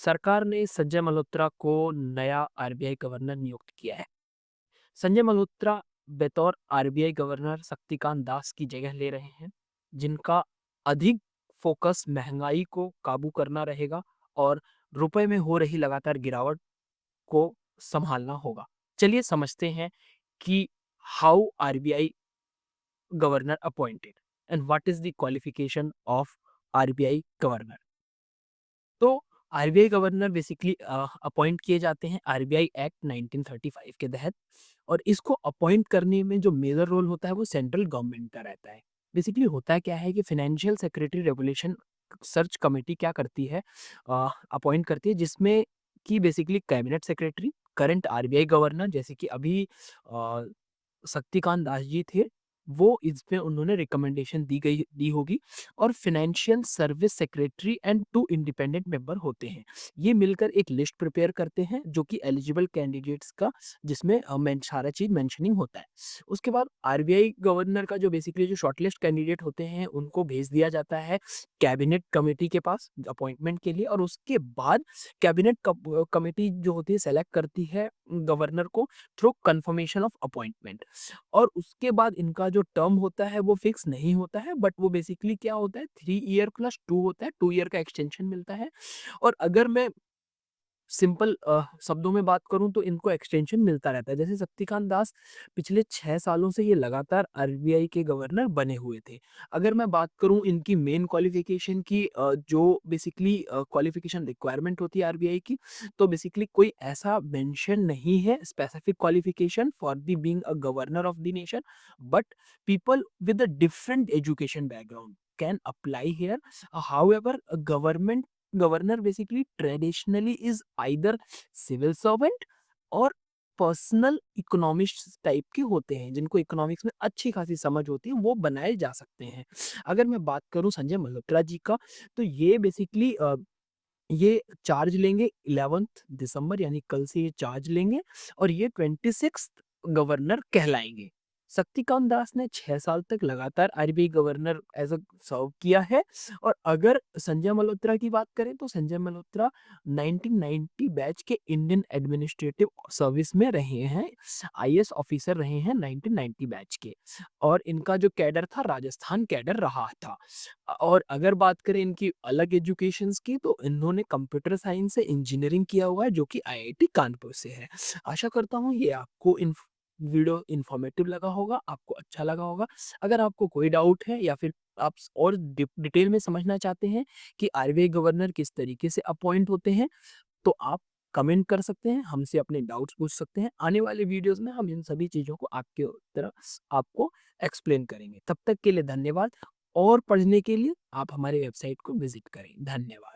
सरकार ने संजय मल्होत्रा को नया आरबीआई गवर्नर नियुक्त किया है। संजय मल्होत्रा बतौर आरबीआई गवर्नर शक्तिकांत दास की जगह ले रहे हैं, जिनका अधिक फोकस महंगाई को काबू करना रहेगा और रुपए में हो रही लगातार गिरावट को संभालना होगा। चलिए समझते हैं कि how RBI governor appointed and what is the qualification of RBI governor. तो आरबीआई गवर्नर बेसिकली अपॉइंट किए जाते हैं आरबीआई एक्ट 1935 के तहत, और इसको अपॉइंट करने में जो मेजर रोल होता है वो सेंट्रल गवर्नमेंट का रहता है। बेसिकली होता क्या है कि financial secretary regulation search committee क्या करती है, अपॉइंट करती है, जिसमें कि basically cabinet secretary, current RBI governor जैसे कि अभी अ, शक्तिकांत दास जी थे, वो इसमें उन्होंने रिकमेंडेशन दी होगी, और financial service secretary and 2 independent member होते हैं। ये मिलकर एक लिस्ट प्रिपेयर करते हैं जो कि एलिजिबल कैंडिडेट्स का, जिसमें सारा चीज़ मेंशनिंग होता है। उसके बाद आरबीआई गवर्नर का जो बेसिकली जो शॉर्टलिस्ट कैंडिडेट होते हैं उनको भेज दिया जाता है कैबिनेट कमिटी के पास अपॉइंटमेंट के लिए, और उसके बाद कैबिनेट कमिटी जो होती है सेलेक्ट करती है गवर्नर को थ्रू कंफर्मेशन ऑफ अपॉइंटमेंट। और उसके बाद इनका जो टर्म होता है वो फिक्स नहीं होता है, बट वो बेसिकली क्या होता है, 3 ईयर प्लस 2 होता है, 2 ईयर का एक्सटेंशन मिलता है। और अगर मैं सिंपल शब्दों में बात करूं तो इनको एक्सटेंशन मिलता रहता है। जैसे शक्तिकांत दास पिछले 6 सालों से ये लगातार आरबीआई के गवर्नर बने हुए थे। अगर मैं बात करूं इनकी मेन क्वालिफिकेशन की, जो बेसिकली क्वालिफिकेशन रिक्वायरमेंट होती है आरबीआई की, तो बेसिकली कोई ऐसा मेंशन नहीं है specific qualification for the being a governor of the nation, but people with a different education background can apply here. However government governor basically traditionally is either civil servant और personal economist type के होते हैं, जिनको economics में अच्छी खासी समझ होती है, वो बनाए जा सकते हैं। अगर मैं बात करूं संजय मल्होत्रा जी का, तो ये बेसिकली ये चार्ज लेंगे 11 दिसंबर, यानी कल से ये चार्ज लेंगे, और ये 26 गवर्नर कहलाएंगे। शक्तिकांत दास ने 6 साल तक लगातार आरबीआई गवर्नर एज अ सर्व किया है। और अगर संजय मल्होत्रा की बात करें तो संजय मल्होत्रा 1990 बैच के इंडियन एडमिनिस्ट्रेटिव सर्विस में रहे हैं, आईएएस ऑफिसर रहे हैं 1990 बैच के, और इनका जो कैडर था राजस्थान कैडर रहा था। और अगर बात करें इनकी अलग एजुकेशंस की, तो इन्होंने कंप्यूटर साइंस से इंजीनियरिंग किया हुआ है, जो कि आईआईटी कानपुर से है। आशा करता हूँ ये आपको वीडियो इन्फॉर्मेटिव लगा होगा, आपको अच्छा लगा होगा। अगर आपको कोई डाउट है या फिर आप और डिटेल में समझना चाहते हैं कि आरबीआई गवर्नर किस तरीके से अपॉइंट होते हैं, तो आप कमेंट कर सकते हैं, हमसे अपने डाउट्स पूछ सकते हैं। आने वाले वीडियोस में हम इन सभी चीज़ों को आपके तरफ आपको एक्सप्लेन करेंगे। तब तक के लिए धन्यवाद, और पढ़ने के लिए आप हमारी वेबसाइट को विजिट करें। धन्यवाद।